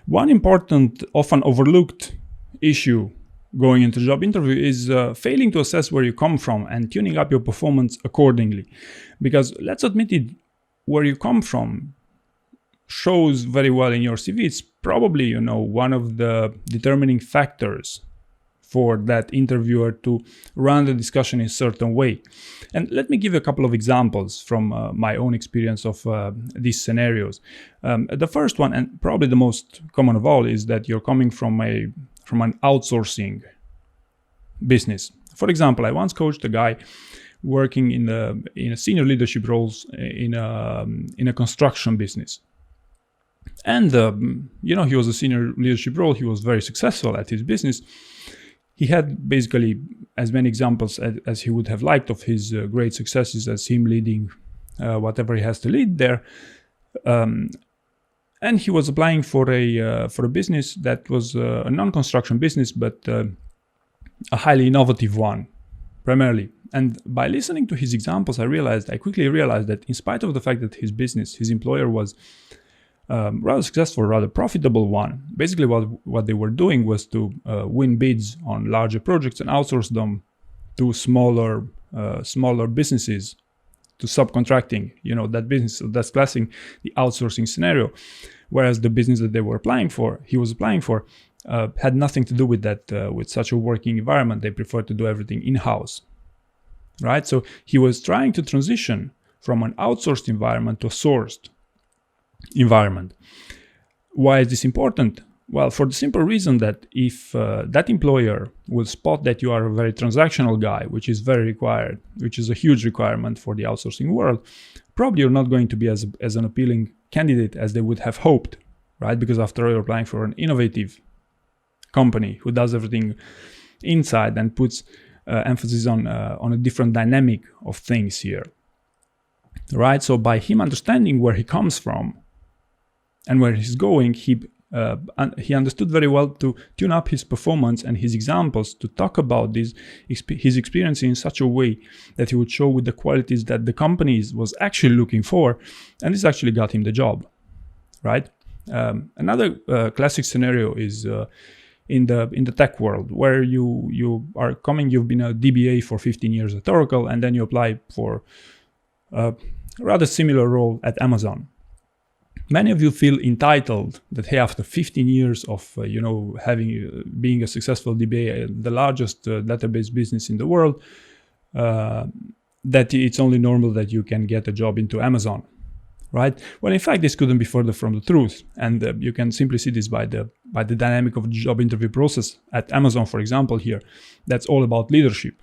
One important, often overlooked issue going into job interview is failing to assess where you come from and tuning up your performance accordingly. Because let's admit it, where you come from shows very well in your CV. It's probably, one of the determining factors for that interviewer to run the discussion in a certain way. And let me give you a couple of examples from my own experience of these scenarios. The first one, and probably the most common of all, is that you're coming from an outsourcing business. For example, I once coached a guy working in a senior leadership roles in a construction business. And, he was a senior leadership role. He was very successful at his business. He had basically as many examples as he would have liked of his great successes as him leading whatever he has to lead there. And he was applying for a business that was a non-construction business, but a highly innovative one, primarily. And by listening to his examples, I quickly realized that in spite of the fact that his employer was rather successful, rather profitable one. Basically, what they were doing was to win bids on larger projects and outsource them to smaller businesses, to subcontracting. That business, that's classing the outsourcing scenario. Whereas the business that he was applying for, had nothing to do with that, with such a working environment. They preferred to do everything in-house, right? So he was trying to transition from an outsourced environment to a sourced environment. Why is this important? Well, for the simple reason that if that employer will spot that you are a very transactional guy, which is very required, which is a huge requirement for the outsourcing world, probably you're not going to be as an appealing candidate as they would have hoped, right? Because after all, you're applying for an innovative company who does everything inside and puts emphasis on a different dynamic of things here, right? So by him understanding where he comes from and where he's going, he understood very well to tune up his performance and his examples to talk about his experience in such a way that he would show with the qualities that the company was actually looking for, and this actually got him the job, right? Another classic scenario is in the tech world, where you've been a DBA for 15 years at Oracle, and then you apply for a rather similar role at Amazon. Many of you feel entitled that, hey, after 15 years of being a successful DBA, the largest database business in the world, that it's only normal that you can get a job into Amazon, right? Well, in fact, this couldn't be further from the truth, and you can simply see this by the dynamic of the job interview process at Amazon, for example. Here, that's all about leadership,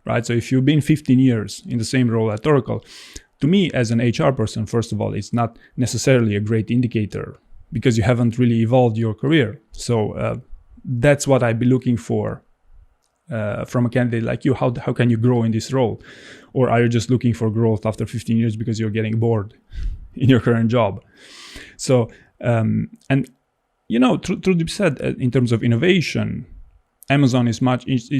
right? So if you've been 15 years in the same role at Oracle, to me, as an HR person, first of all, it's not necessarily a great indicator because you haven't really evolved your career. So that's what I'd be looking for from a candidate like you. How can you grow in this role? Or are you just looking for growth after 15 years because you're getting bored in your current job? So, truth be said, in terms of innovation, Amazon is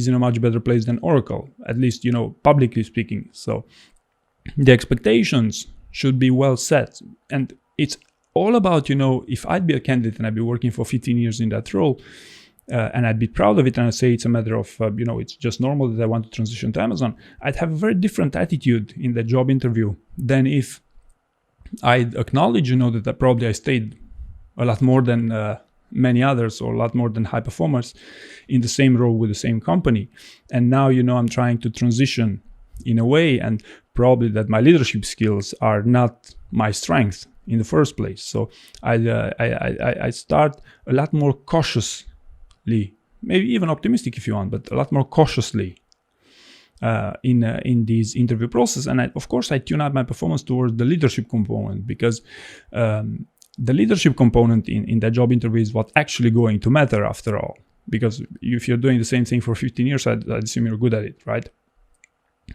in a much better place than Oracle, at least, publicly speaking. So the expectations should be well set. And it's all about, if I'd be a candidate and I'd be working for 15 years in that role, and I'd be proud of it, and I'd say it's a matter of, it's just normal that I want to transition to Amazon, I'd have a very different attitude in the job interview than if I'd acknowledge, that probably I stayed a lot more than many others, or a lot more than high performers in the same role with the same company. And now, I'm trying to transition in a way, and probably that my leadership skills are not my strength in the first place. So I start a lot more cautiously, maybe even optimistic if you want, but a lot more cautiously in this interview process. And of course, I tune up my performance towards the leadership component, because the leadership component in that job interview is what actually going to matter after all. Because if you're doing the same thing for 15 years, I'd assume you're good at it, right?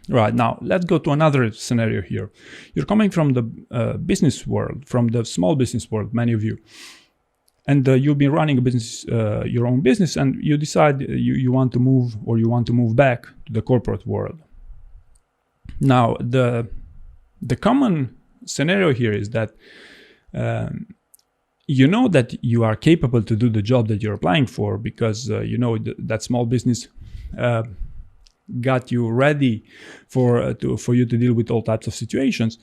Right, now let's go to another scenario here. You're coming from the business world, from the small business world, many of you, and you've been running a business, your own business, and you decide you want to move, or you want to move back to the corporate world. Now, the common scenario here is that you know that you are capable to do the job that you're applying for, because you know that small business got you ready for you to deal with all types of situations.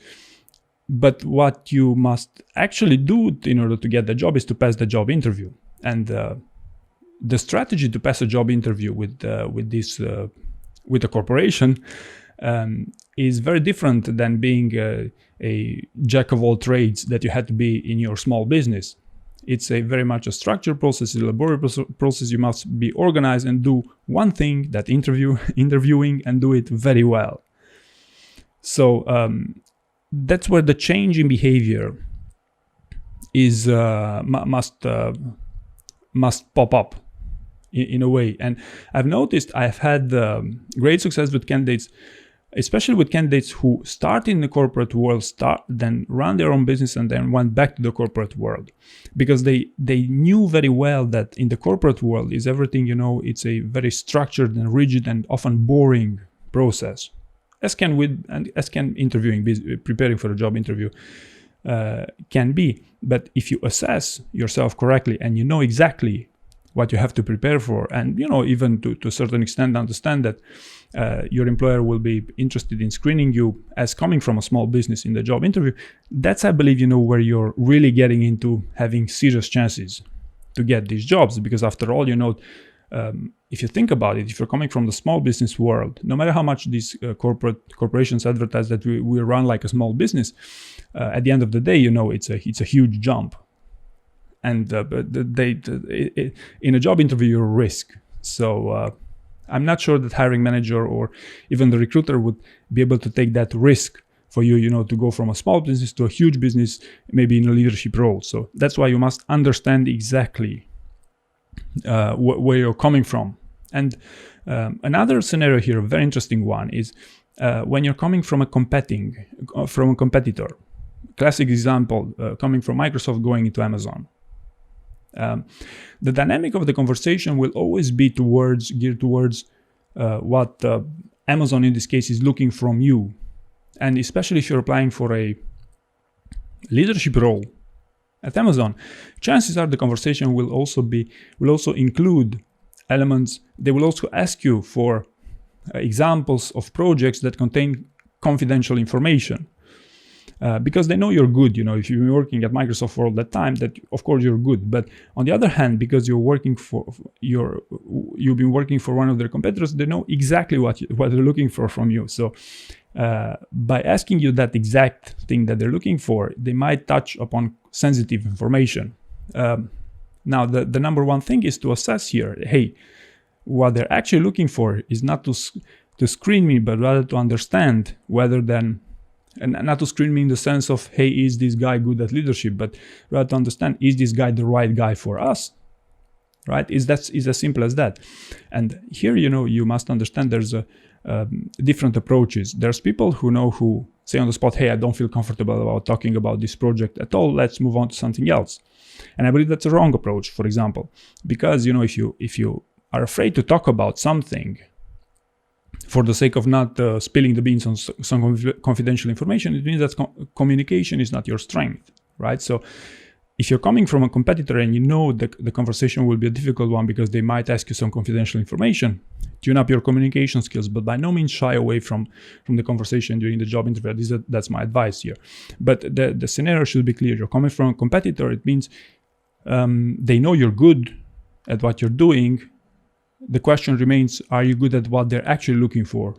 But what you must actually do in order to get the job is to pass the job interview. And the strategy to pass a job interview with a corporation is very different than being a jack of all trades that you had to be in your small business. It's a very much a structured process, a laborious process. You must be organized and do one thing, that interviewing, and do it very well. So that's where the change in behavior is must pop up in a way. And I've noticed I've had great success with candidates, especially with candidates who start in the corporate world, then run their own business, and then went back to the corporate world, because they knew very well that in the corporate world is everything, it's a very structured and rigid and often boring process, as can interviewing, preparing for a job interview can be. But if you assess yourself correctly and you know exactly what you have to prepare for, and even to a certain extent understand that your employer will be interested in screening you as coming from a small business in the job interview, that's, I believe, where you're really getting into having serious chances to get these jobs. Because after all, if you think about it, if you're coming from the small business world, no matter how much these corporations advertise that we run like a small business, at the end of the day, it's a huge jump. And in a job interview, you're a risk. So I'm not sure that hiring manager or even the recruiter would be able to take that risk for you, to go from a small business to a huge business, maybe in a leadership role. So that's why you must understand exactly where you're coming from. And another scenario here, a very interesting one, is when you're coming from a competitor. Classic example, coming from Microsoft going into Amazon. The dynamic of the conversation will always be geared towards what Amazon in this case is looking from you. And especially if you're applying for a leadership role at Amazon, chances are the conversation will also include elements. They will also ask you for examples of projects that contain confidential information. Because they know you're good, if you've been working at Microsoft for all that time, that of course you're good. But on the other hand, because you've been working for one of their competitors, they know exactly what they're looking for from you. So by asking you that exact thing that they're looking for, they might touch upon sensitive information. Now, the number one thing is to assess here, hey, what they're actually looking for is not to screen me, but rather to understand and not to screen me in the sense of, hey, is this guy good at leadership, but rather to understand, is this guy the right guy for us, right? Is as simple as that. And here, you must understand there's different approaches. There's people who say on the spot, hey, I don't feel comfortable about talking about this project at all. Let's move on to something else. And I believe that's a wrong approach, for example, because, if you are afraid to talk about something for the sake of not spilling the beans on some confidential information, it means that communication is not your strength, right? So if you're coming from a competitor and the conversation will be a difficult one because they might ask you some confidential information, tune up your communication skills, but by no means shy away from the conversation during the job interview. That's my advice here. But the scenario should be clear. You're coming from a competitor, it means they know you're good at what you're doing. The question remains, are you good at what they're actually looking for,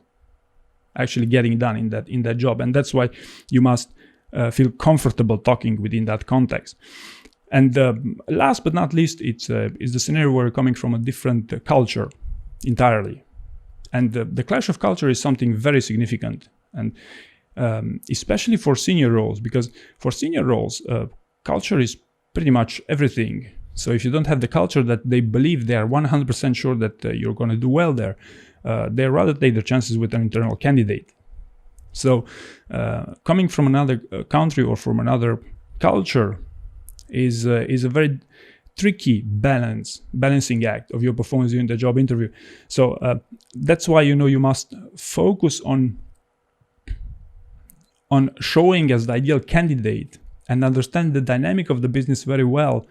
actually getting done in that job? And that's why you must feel comfortable talking within that context. And last but not least, it's the scenario where you're coming from a different culture entirely. And the clash of culture is something very significant, and especially for senior roles, because for senior roles, culture is pretty much everything. So if you don't have the culture that they believe, they are 100% sure that you're going to do well there, they rather take their chances with an internal candidate. So coming from another country or from another culture is a very tricky balancing act of your performance during the job interview. So that's why you must focus on showing as the ideal candidate and understand the dynamic of the business very well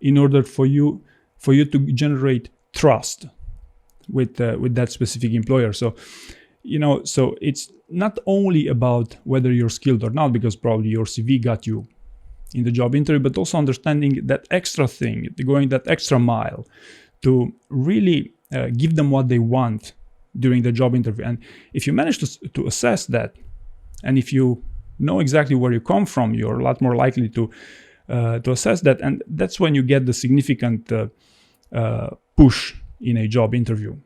in order for you to generate trust with that specific employer. So so it's not only about whether you're skilled or not, because probably your CV got you in the job interview, but also understanding that extra thing, going that extra mile to really give them what they want during the job interview. And if you manage to assess that, and if you know exactly where you come from, you're a lot more likely to assess that, and that's when you get the significant push in a job interview.